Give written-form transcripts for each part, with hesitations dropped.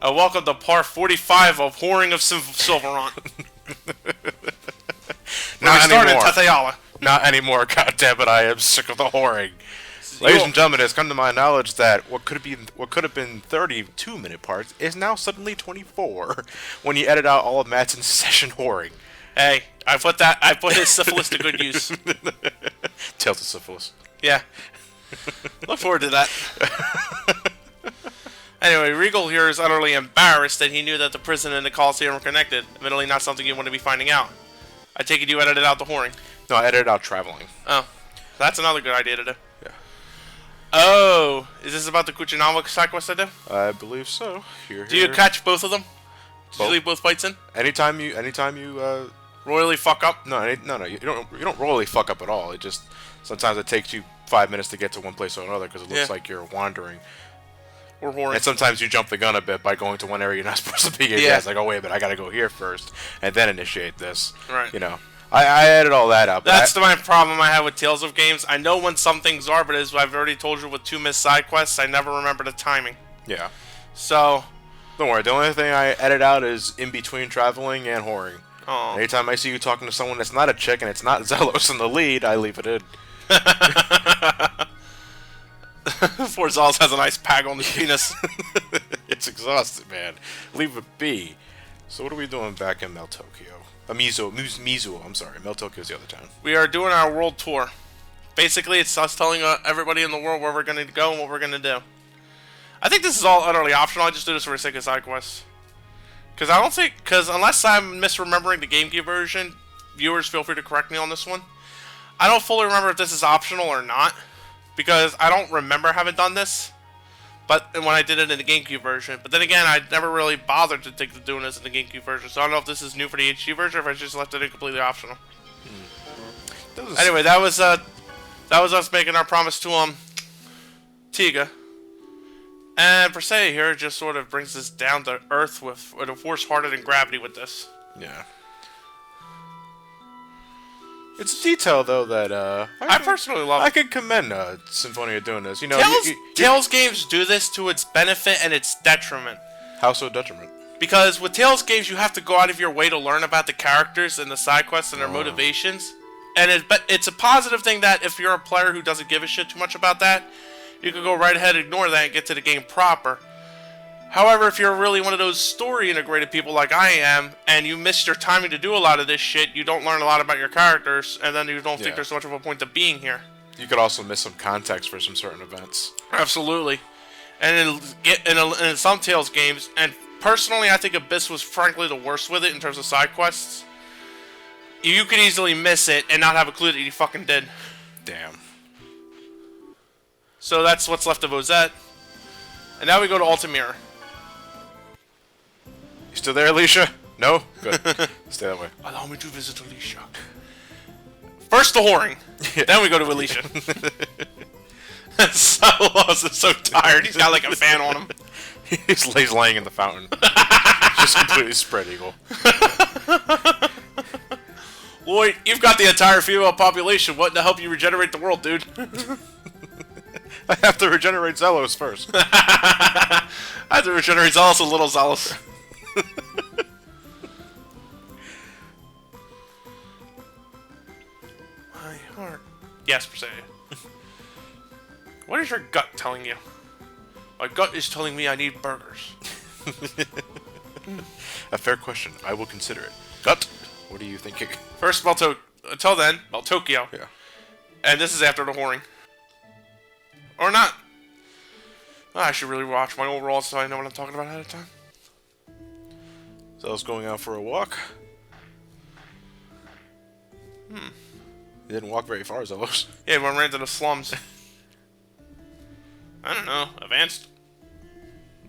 Welcome to part 45 of Whoring of Sylvarant. Not started anymore. Tethe'alla. Not anymore. God damn it! I am sick of the whoring. Ladies and gentlemen, it's come to my knowledge that what could have been 32-minute parts is now suddenly 24 when you edit out all of Madsen's session whoring. Hey, I put his syphilis to good use. Tales of syphilis. Yeah. Look forward to that. Anyway, Regal here is utterly embarrassed that he knew that the prison and the Coliseum were connected. Admittedly, not something you want to be finding out. I take it you edited out the whoring. No, I edited out traveling. Oh. That's another good idea to do. Yeah. Oh, is this about the Kuchinawa side quest I do? I believe so. Here. Do you catch both of them? Did Both. you leave both fights in? Anytime you Royally fuck up? No, you don't royally fuck up at all. It just sometimes it takes you 5 minutes to get to one place or another because it looks like you're wandering. Or whoring. And sometimes you jump the gun a bit by going to one area you're not supposed to be in. Yeah. It's like, oh wait, but I gotta go here first and then initiate this. Right. You know, I added all that up. That's my problem I have with Tales of games. I know when some things are, but as I've already told you with 2 missed side quests, I never remember the timing. Yeah. So. Don't worry. The only thing I edit out is in between traveling and whoring. Oh. Anytime I see you talking to someone that's not a chick and it's not Zelos in the lead, I leave it in. Poor Zelos has a nice pag on his penis. It's exhausted, man. Leave it be. So what are we doing back in Meltokyo? Mizuo, I'm sorry. Meltokyo's the other town. We are doing our world tour. Basically, it's us telling everybody in the world where we're going to go and what we're going to do. I think this is all utterly optional. I just do this for the sake of side quests. Because unless I'm misremembering the GameCube version, viewers feel free to correct me on this one. I don't fully remember if this is optional or not. Because I don't remember having done this. But when I did it in the GameCube version. But then again, I never really bothered to think of doing this in the GameCube version. So I don't know if this is new for the HD version or if I just left it in completely optional. Anyway, that was us making our promise to Tiga. And per se here just sort of brings us down to earth with a force harder than gravity with this. Yeah. It's a detail though that I personally love. I can commend Symphonia doing this. You know, Tales games do this to its benefit and its detriment. How so detriment? Because with Tales games, you have to go out of your way to learn about the characters and the side quests and their motivations. And it's a positive thing that if you're a player who doesn't give a shit too much about that, you can go right ahead and ignore that and get to the game proper. However, if you're really one of those story-integrated people like I am, and you miss your timing to do a lot of this shit, you don't learn a lot about your characters, and then you don't think there's so much of a point to being here. You could also miss some context for some certain events. Absolutely. And in some Tales games, and personally I think Abyss was frankly the worst with it in terms of side quests, you could easily miss it and not have a clue that you fucking did. Damn. So that's what's left of Ozette. And now we go to Altamira. You still there, Alicia? No? Good. Stay that way. Allow me to visit Alicia. First the whoring. Then we go to Alicia. Salos is so tired. He's got like a fan on him. He's laying in the fountain. Just completely spread eagle. Lloyd, you've got the entire female population. What to help you regenerate the world, dude? I have to regenerate Zelos first. I have to regenerate Zelos a little Zelos. My heart. Yes, per se. What is your gut telling you? My gut is telling me I need burgers. A fair question. I will consider it. Gut, what are you thinking? First, until then, Tokyo. Yeah. And this is after the whoring. Or not. Oh, I should really watch my overall so I know what I'm talking about ahead of time. Zelos going out for a walk. He didn't walk very far, Zelos. Yeah, we ran into the slums. I don't know. Advanced?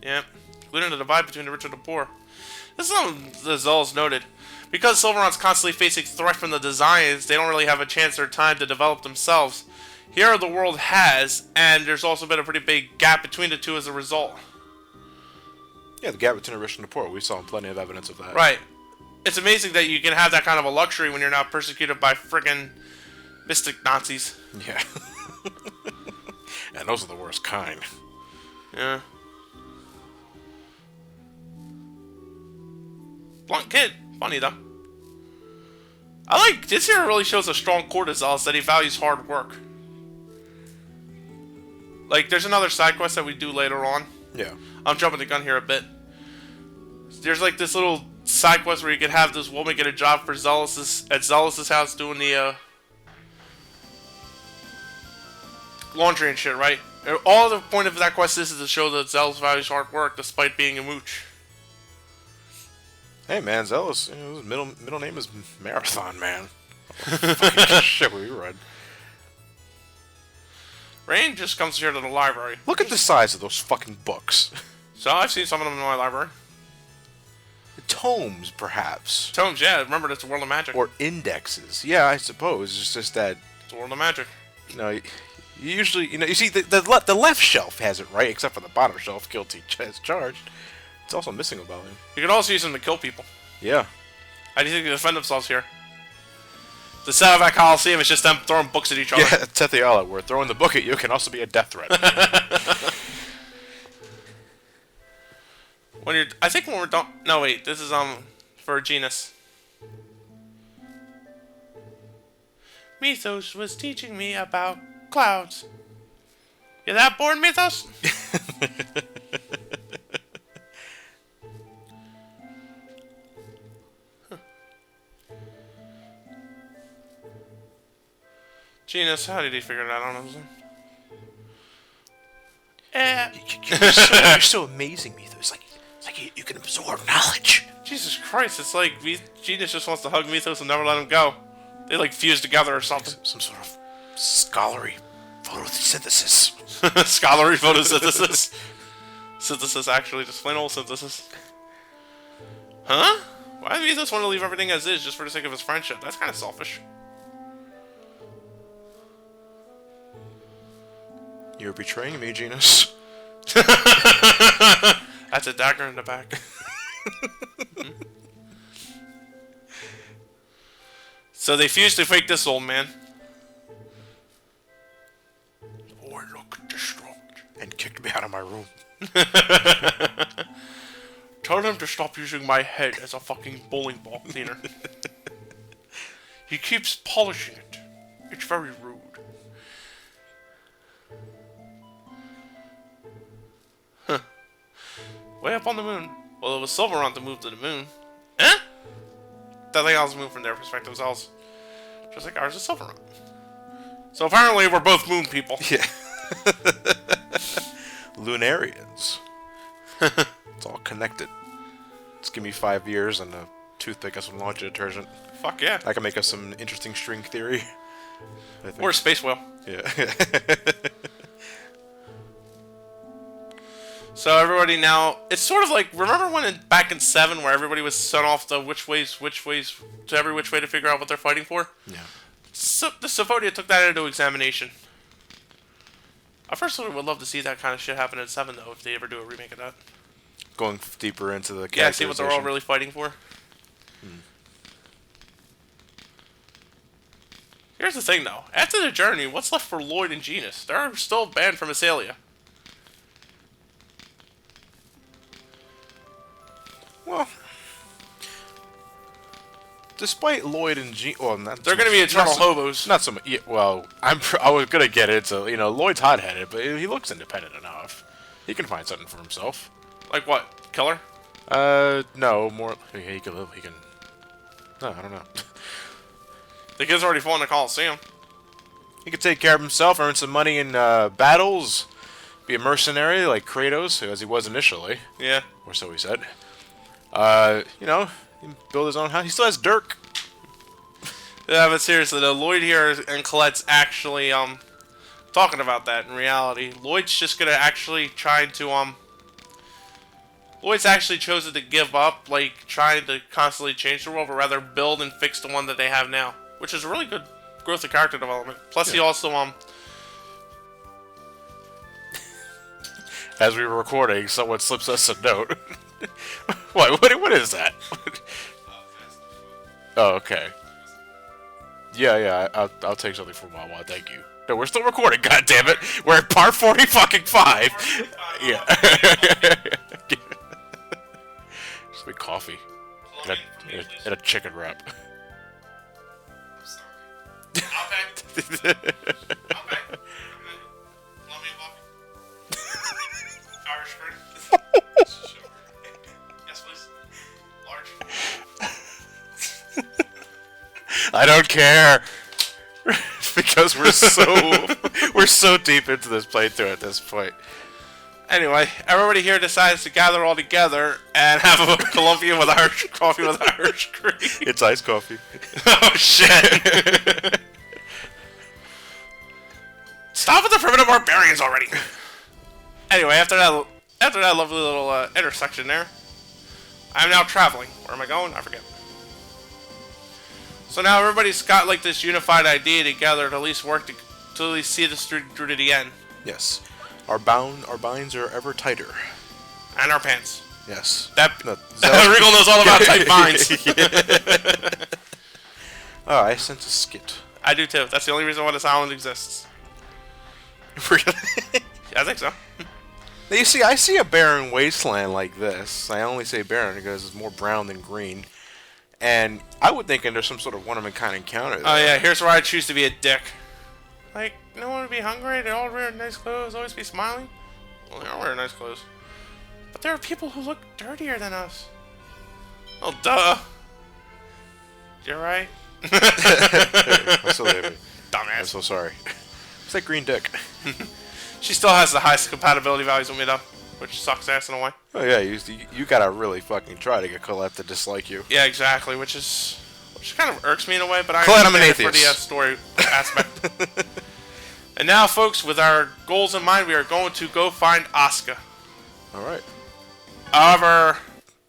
Yeah. Including the divide between the rich and the poor. This is something the Zelos noted. Because Sylvarant's constantly facing threat from the designs, they don't really have a chance or time to develop themselves. Here the world has, and there's also been a pretty big gap between the two as a result. Yeah, the gap between the rich and the poor. We saw plenty of evidence of that. Right. It's amazing that you can have that kind of a luxury when you're not persecuted by friggin' mystic Nazis. Yeah. And those are the worst kind. Yeah. Blunt kid. Funny, though. This here really shows a strong core to Zealous that he values hard work. Like, there's another side quest that we do later on. Yeah. I'm jumping the gun here a bit. There's like this little side quest where you could have this woman get a job for at Zealous's house doing the laundry and shit, right? All the point of that quest is to show that Zealous values hard work despite being a mooch. Hey man, Zealous, his middle name is Marathon Man. Fucking shit we read. Rain just comes here to the library. Look at the size of those fucking books. So I've seen some of them in my library. Tomes, perhaps. Tomes, yeah. Remember, it's a world of magic. Or indexes. Yeah, I suppose. It's just that... It's a world of magic. You know, you usually... You see, the left shelf has it right, except for the bottom shelf, guilty as charged. It's also missing a volume. You can also use them to kill people. Yeah. How do you think they defend themselves here? The Sylvarant Coliseum is just them throwing books at each other. Yeah, Tethe'alla, where throwing the book at you can also be a death threat. I think when we're done... No, wait. This is, for Genus. Mythos was teaching me about clouds. You that bored, Mythos? Genus, how did he figure that out? You're so amazing, Mythos. It's like you can absorb knowledge. Jesus Christ, it's like Genus just wants to hug Mythos and never let him go. They like fuse together or something. Some sort of scholarly photosynthesis. Scholarly photosynthesis. Synthesis, actually, just plain old synthesis. Huh? Why does Mythos want to leave everything as is just for the sake of his friendship? That's kind of selfish. You're betraying me, Genus. That's a dagger in the back. So they fused to fake this old man. Oh, look distraught. And kicked me out of my room. Tell him to stop using my head as a fucking bowling ball cleaner. He keeps polishing it. It's very rude. Way up on the moon. Well, it was Sylvarant that moved to the moon. Eh? That thing else moved from their perspective was just like ours is Sylvarant. So apparently we're both moon people. Yeah. Lunarians. It's all connected. Just give me 5 years and a toothpick as some laundry detergent. Fuck yeah. I can make us some interesting string theory. Or a space whale. Yeah. So everybody now, it's sort of like, remember when back in 7 where everybody was sent off to which ways, to every which way to figure out what they're fighting for? Yeah. So the Symphonia took that into examination. I personally would love to see that kind of shit happen in 7 though, if they ever do a remake of that. Going deeper into the yeah, see what they're all really fighting for. Here's the thing though, after the journey, what's left for Lloyd and Genus? They're still banned from Assalia. Well, despite Lloyd and they're going to be eternal hobos. Not so much. Yeah, well, I was gonna get it. So Lloyd's hot-headed, but he looks independent enough. He can find something for himself. Like what? Killer? No, more. He can live. He can. No, I don't know. The kid's already fought in the Coliseum. He can take care of himself, earn some money in battles, be a mercenary like Kratos, as he was initially. Yeah. Or so he said. Build his own house. He still has Dirk. Yeah, but seriously, though, Lloyd here and Colette's actually, talking about that in reality. Lloyd's just gonna actually try to, Lloyd's actually chosen to give up, like, trying to constantly change the world, but rather build and fix the one that they have now. Which is a really good growth of character development. Plus, he also, As we were recording, someone slips us a note. What is that? Oh, okay. Yeah, I'll take something from Wawa, thank you. No, we're still recording, goddammit! We're at part 40-5! Yeah. Just make coffee. and a chicken wrap. I'm sorry. I'll pay. I'll pay. Love me a muffin. Irish cream. Yes, please. Large. I don't care. Because we're so deep into this playthrough at this point. Anyway, everybody here decides to gather all together and have a Colombian with Irish coffee with Irish cream. It's iced coffee. Oh shit! Stop with the primitive barbarians already. Anyway, after that lovely little intersection there, I'm now traveling. Where am I going? I forget. So now everybody's got like this unified idea together to at least work to at least see this through to the end. Yes. Our binds are ever tighter. And our pants. Yes. Regal knows all about tight binds. Oh, I sense a skit. I do too. That's the only reason why this island exists. Really? Yeah, I think so. Now, you see, I see a barren wasteland like this. I only say barren because it's more brown than green. And I would think there's some sort of one-of-a-kind encounter there. Oh yeah, here's where I choose to be a dick. Like, no one would be hungry, they all wear nice clothes, always be smiling. Well, they all wear nice clothes. But there are people who look dirtier than us. Oh, duh. You're right. I'm so leaving. Dumbass. I'm so sorry. It's that green dick. She still has the highest compatibility values with me, though. Which sucks ass in a way. Oh yeah, you gotta really fucking try to get Colette to dislike you. Yeah, exactly, which kind of irks me in a way, but I Colette, I'm an understand it for the atheist. story aspect. And now, folks, with our goals in mind, we are going to go find Asuka. Alright. However,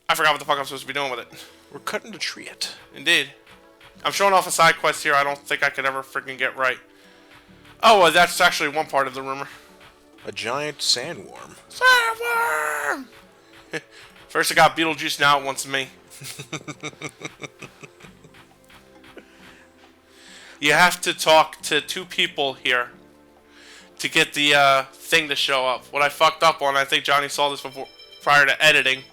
I forgot what the fuck I'm supposed to be doing with it. We're cutting the tree it. Indeed. I'm showing off a side quest here I don't think I could ever freaking get right. Oh, well, that's actually one part of the rumor. A giant sandworm. Sandworm! First I got Beetlejuice, now it wants me. You have to talk to 2 people here to get the thing to show up. What I fucked up on, I think Johnny saw this before, prior to editing,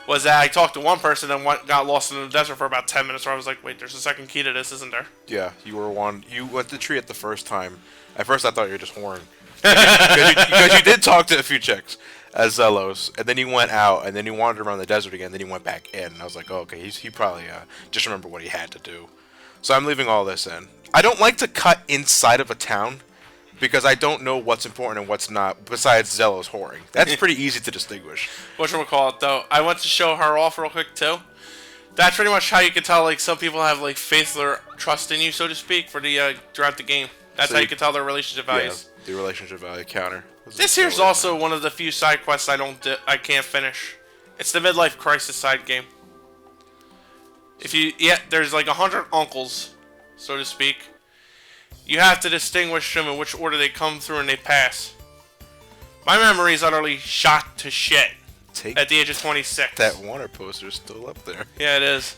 was that I talked to one person and got lost in the desert for about 10 minutes where I was like, wait, there's a second key to this, isn't there? Yeah, you went to the tree at the first time. At first I thought you were just whoring. Because you did talk to a few chicks as Zelos, and then he went out, and then he wandered around the desert again, then he went back in. And I was like, oh, okay, he probably just remembered what he had to do. So I'm leaving all this in. I don't like to cut inside of a town, because I don't know what's important and what's not, besides Zelos whoring. That's pretty easy to distinguish. Whatchamacallit, though, I went to show her off real quick, too. That's pretty much how you can tell, like, some people have, like, faith or trust in you, so to speak, for the, throughout the game. That's how you can tell their relationship values. Yeah, the relationship value counter. This here's also one of the few side quests I can't finish. It's the midlife crisis side game. There's like 100 uncles, so to speak. You have to distinguish them in which order they come through and they pass. My memory is utterly shot to shit at the age of 26. That Warner poster is still up there. Yeah, it is.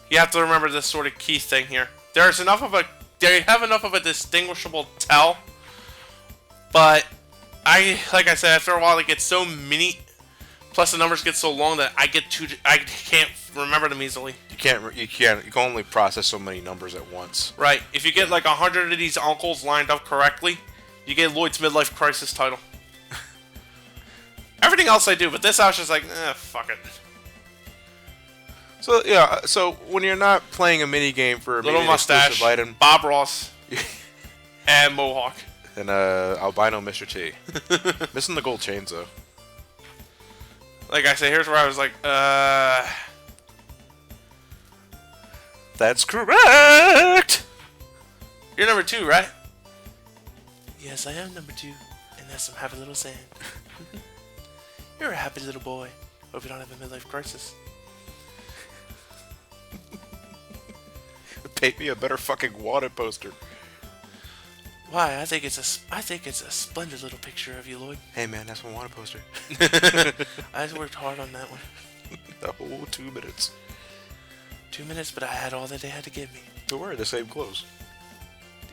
You have to remember this sort of key thing here. They have enough of a distinguishable tell, but like I said, after a while it gets so many, plus the numbers get so long that I can't remember them easily. You can only process so many numbers at once. Right. If you get like 100 of these uncles lined up correctly, you get Lloyd's midlife crisis title. Everything else I do, but this I was just like, fuck it. So yeah, so when you're not playing a mini game for little mustache, item, Bob Ross, and Mohawk, and albino Mr. T, missing the gold chains though. Like I said, here's where I was like, That's correct. You're number 2, right? Yes, I am number 2, and that's some happy little sand. You're a happy little boy. Hope you don't have a midlife crisis. Paint me a better fucking wanted poster. Why? I think it's a splendid little picture of you, Lloyd. Hey man, that's my wanted poster. I just worked hard on that one. The whole 2 minutes. 2 minutes, but I had all that they had to give me. We're wearing the same clothes.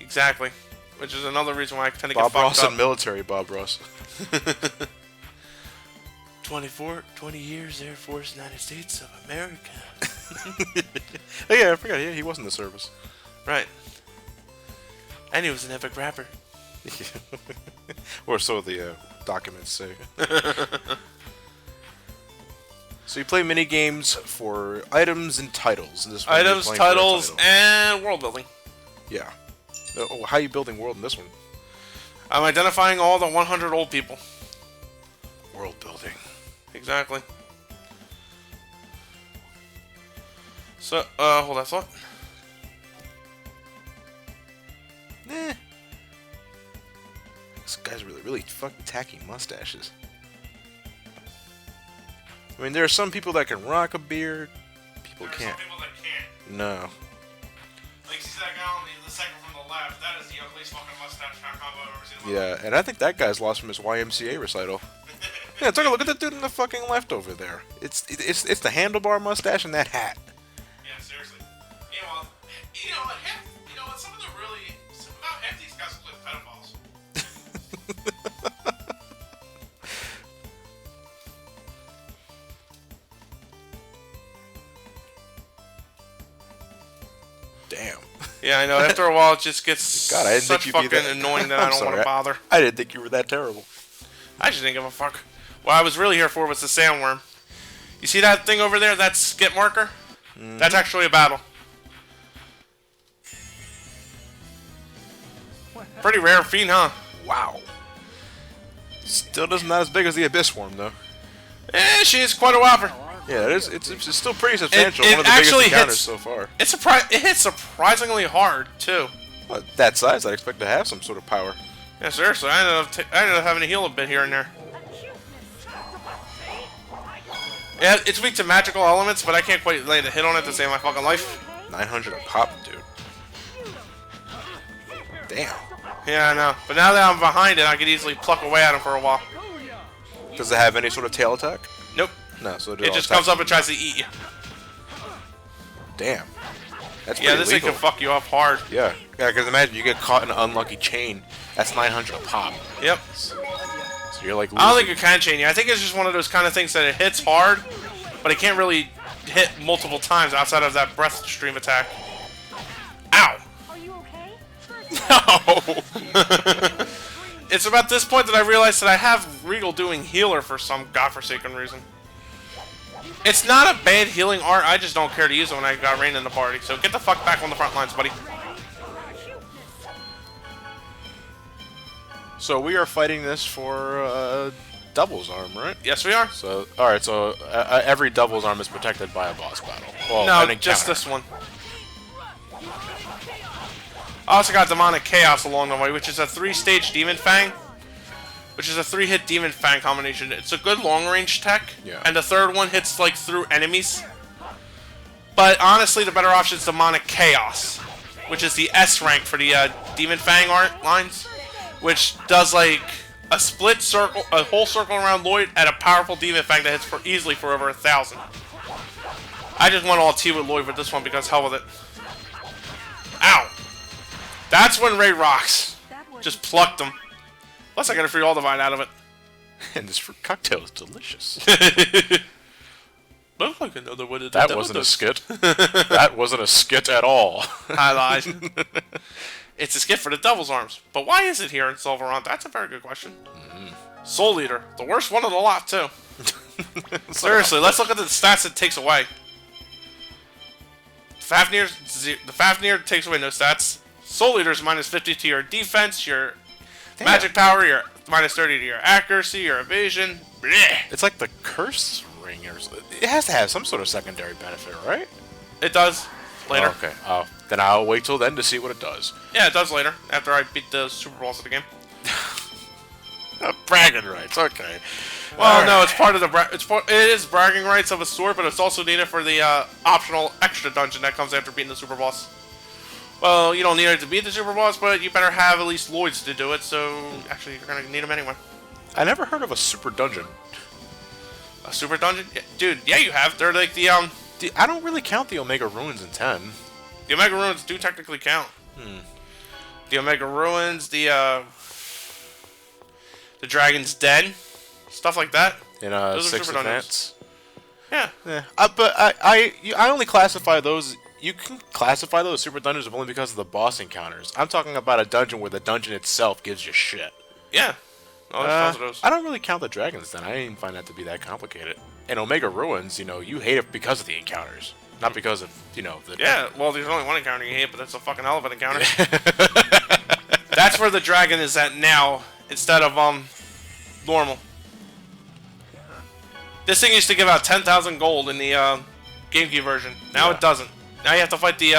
Exactly. Which is another reason why I tend to Bob get fucked Ross up. and military Bob Ross. 20 years Air Force, United States of America. Oh yeah, I forgot. Yeah, he was in the service. Right. And he was an epic rapper. Or so the documents say. So you play mini games for items and titles. This one Items, titles, and world building. Yeah. Oh, how are you building world in this one? I'm identifying all the 100 old people. World building. Exactly. So, hold that thought. This guy's really fucking tacky mustaches. I mean, there are some people that can rock a beard. People can't. Some people that can't. No. Like, see that guy on the second from the left? That is the ugliest fucking mustache combo I've ever seen in my life. Yeah, and I think that guy's lost from his YMCA recital. Yeah, take a look at the dude in the fucking left over there. It's the handlebar mustache and that hat. Yeah, seriously. Yeah, well, some of them really, about half these guys look like pedophiles. Damn. Yeah, I know. After a while, it just gets God, I didn't such think you'd be fucking that annoying that I don't want to bother. I didn't think you were that terrible. I just didn't give a fuck. What I was really here for was the sandworm. You see that thing over there? That skip marker? That's actually a battle. Pretty rare feat, huh? Wow. Still not as big as the Abyss Worm, though. She is quite a whopper. Yeah, it's still pretty substantial. It One of the biggest actually encounters hits, so far. It hits surprisingly hard, too. Well, that size, I'd expect to have some sort of power. Yeah, seriously. I ended up having to heal a bit here and there. Yeah, it's weak to magical elements, but I can't quite land a hit on it to save my fucking life. 900 a pop, dude. Damn. Yeah, I know. But now that I'm behind it, I could easily pluck away at him for a while. Does it have any sort of tail attack? Nope. No, so it just comes up and tries to eat you. Damn. That's yeah, pretty this thing lethal. can fuck you up hard. Yeah. Yeah, because imagine you get caught in an unlucky chain. That's 900 a pop. Yep. So you're like losing. I don't think it can chain you. I think it's just one of those kind of things that it hits hard, but it can't really hit multiple times outside of that breath stream attack. Ow! Are you okay? No! It's about this point that I realized that I have Regal doing healer for some godforsaken reason. It's not a bad healing art, I just don't care to use it when I got Rain in the party. So get the fuck back on the front lines, buddy. So we are fighting this for Devil's Arm, right? Yes, we are. So, alright, so every Devil's Arm is protected by a boss battle. Well, No, an just encounter. this one. I also got Demonic Chaos along the way, which is a 3-stage Demon Fang. Which is a 3-hit Demon Fang combination. It's a good long-range tech. Yeah. And the third one hits, like, through enemies. But, honestly, the better option is Demonic Chaos. Which is the S rank for the Demon Fang art lines. Which does, like, a split circle, a whole circle around Lloyd, and a powerful Demon Fang that hits easily for over 1,000. I just went all T with Lloyd with this one because hell with it. Ow! That's when Ray rocks. Just plucked him. Plus, I got a free all divine out of it. And this fruit cocktail is delicious. Looks like another one of the That devil wasn't a does. skit. That wasn't a skit at all. I lied. It's a skit for the Devil's Arms. But why is it here in Sylvarant? That's a very good question. Soul Eater. The worst one of the lot, too. Seriously, let's look at the stats it takes away. The Fafnir takes away no stats. Soul Eater's minus 50 to your defense, your magic power, your minus 30 to your accuracy, your evasion. Blech. It's like the curse ring or something. It has to have some sort of secondary benefit, right? It does. Later. Oh, okay. Oh, then I'll wait till then to see what it does. Yeah, it does later. After I beat the Super Balls of the game. Bragging rights. Okay. Well, no, it's part of the it is bragging rights of a sort, but it's also needed for the optional extra dungeon that comes after beating the Super Boss. Well, you don't need it to beat the Super Boss, but you better have at least Lloyd's to do it, so actually you're gonna need them anyway. I never heard of a super dungeon. A super dungeon? Yeah, dude, yeah, you have. They're like the I don't really count the Omega Ruins in 10. The Omega Ruins do technically count. The Omega Ruins, the Dragon's Den, stuff like that. in Those are 6th super Advance. Yeah. Yeah. But I only classify those. You can classify those super dungeons only because of the boss encounters. I'm talking about a dungeon where the dungeon itself gives you shit. Yeah. Oh, there's tons of those. I don't really count the dragons then. I didn't find that to be that complicated. And Omega Ruins, you hate it because of the encounters, not because of the. Yeah. Well, there's only one encounter you hate, but that's a fucking hell of an encounter. That's where the dragon is at now, instead of normal. This thing used to give out 10,000 gold in the GameCube version. Now it doesn't. Now you have to fight the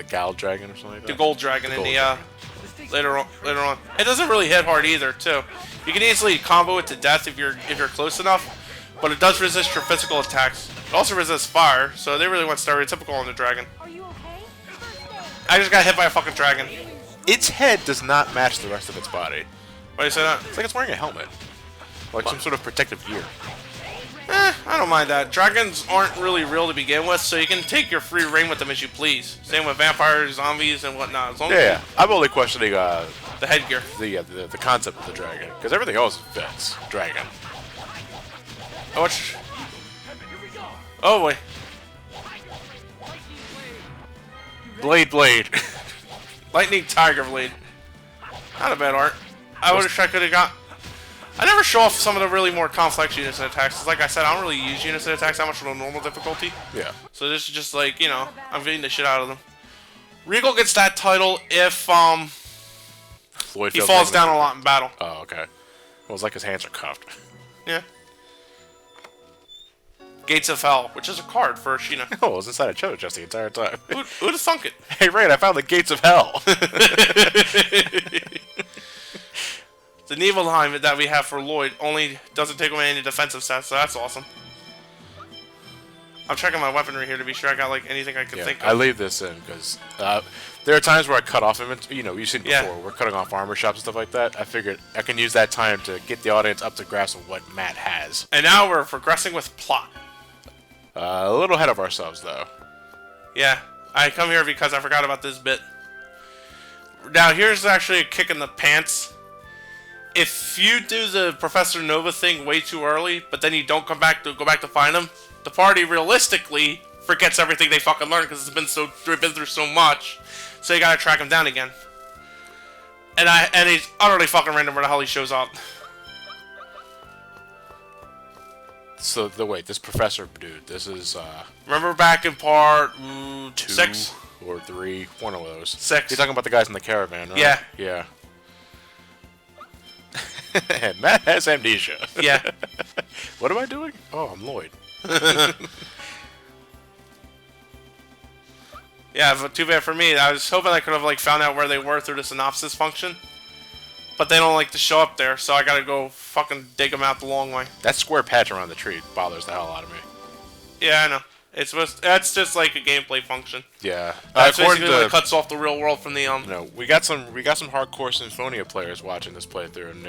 Gal dragon or something like that. the gold dragon in gold the dragon. later on. It doesn't really hit hard either, too. You can easily combo it to death if you're close enough, but it does resist your physical attacks. It also resists fire, so they really went stereotypical on the dragon. Are you okay? I just got hit by a fucking dragon. Its head does not match the rest of its body. Why do you say that? It's like it's wearing a helmet, like some sort of protective gear. I don't mind that. Dragons aren't really real to begin with, so you can take your free reign with them as you please. Same with vampires, zombies, and whatnot. As long as Yeah. I'm only questioning the headgear. the concept of the dragon, because everything else fits dragon. Oh boy. Blade. Lightning Tiger Blade. Not a bad art. I wish I could have got... I never show off some of the really more complex units and attacks. 'Cause like I said, I don't really use units and attacks that much on normal difficulty. Yeah. So this is just like, I'm beating the shit out of them. Regal gets that title if Lloyd he feels falls like down a lot in battle. Oh, okay. Well, it's like his hands are cuffed. Yeah. Gates of Hell, which is a card for Sheena. Oh, it was inside a treasure chest the entire time. Who'd have thunk it? Hey, Rain, I found the Gates of Hell. The Nibelheim that we have for Lloyd only doesn't take away any defensive stats, so that's awesome. I'm checking my weaponry here to be sure I got like anything I can think of. I leave this in because there are times where I cut off inventory. You've seen Yeah. before. We're cutting off armor shops and stuff like that. I figured I can use that time to get the audience up to grasp of what Matt has. And now we're progressing with plot. A little ahead of ourselves, though. Yeah, I come here because I forgot about this bit. Now here's actually a kick in the pants. If you do the Professor Nova thing way too early, but then you don't go back to find him, the party realistically forgets everything they fucking learned because they've been through so much. So you gotta track him down again. And he's utterly fucking random where the hell he shows up. So wait, this professor dude, this is Remember back in part 2 6? or 3, one of those. 6. You're talking about the guys in the caravan, right? Yeah. Yeah. Matt has amnesia. Yeah. What am I doing? Oh, I'm Lloyd. Yeah, but too bad for me. I was hoping I could have found out where they were through the synopsis function. But they don't like to show up there, so I gotta go fucking dig them out the long way. That square patch around the tree bothers the hell out of me. Yeah, I know. That's just like a gameplay function. Yeah. That's According basically to what cuts off the real world from the we got some hardcore Symphonia players watching this playthrough, and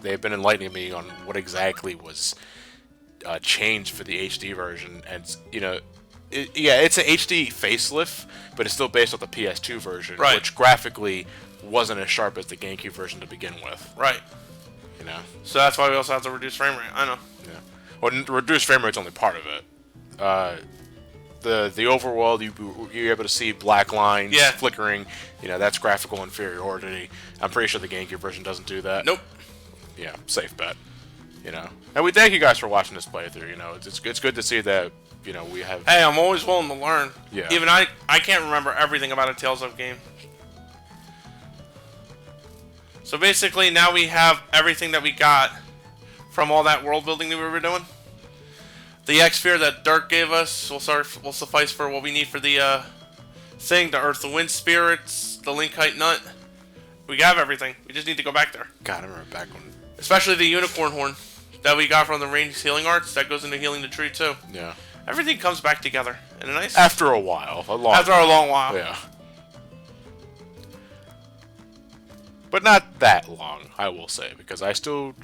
they've been enlightening me on what exactly was changed for the HD version, and it's an HD facelift, but it's still based off the PS2 version, Right. which graphically wasn't as sharp as the GameCube version to begin with. Right. So that's why we also have to reduce frame rate. I know. Yeah. Well, reduced frame rate's only part of it. The overworld, you're able to see black lines flickering. That's graphical inferiority. I'm pretty sure the GameCube version doesn't do that. Nope. Yeah, safe bet. And we thank you guys for watching this playthrough. It's good to see that we have. Hey, I'm always willing to learn. Yeah. Even I can't remember everything about a Tales of game. So basically, now we have everything that we got from all that world building that we were doing. The X-Sphere that Dirk gave us will suffice for what we need for the thing. The Earth, the Wind Spirits, the Linkite Nut. We have everything. We just need to go back there. God, I remember back when. Especially the Unicorn Horn that we got from the Range Healing Arts. That goes into healing the tree too. Yeah. Everything comes back together in a nice. After a while, After a long while. Yeah. But not that long, I will say, because I still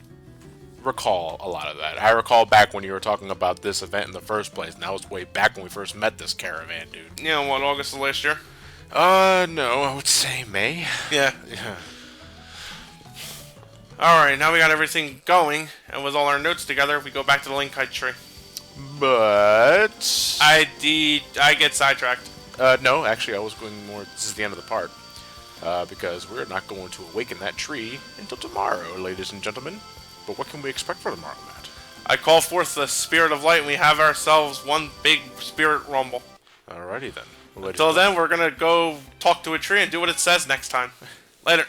recall a lot of that. I recall back when you were talking about this event in the first place, and that was way back when we first met this caravan, dude. Yeah, what, August of last year? No, I would say May. Yeah. Yeah. Alright, now we got everything going, and with all our notes together, we go back to the Linkite tree. But... I get sidetracked. No, actually, I was going more... This is the end of the part. Because we're not going to awaken that tree until tomorrow, ladies and gentlemen. But what can we expect for tomorrow, Matt? I call forth the spirit of light, and we have ourselves one big spirit rumble. Alrighty then. Until then, we're gonna go talk to a tree and do what it says next time. Later.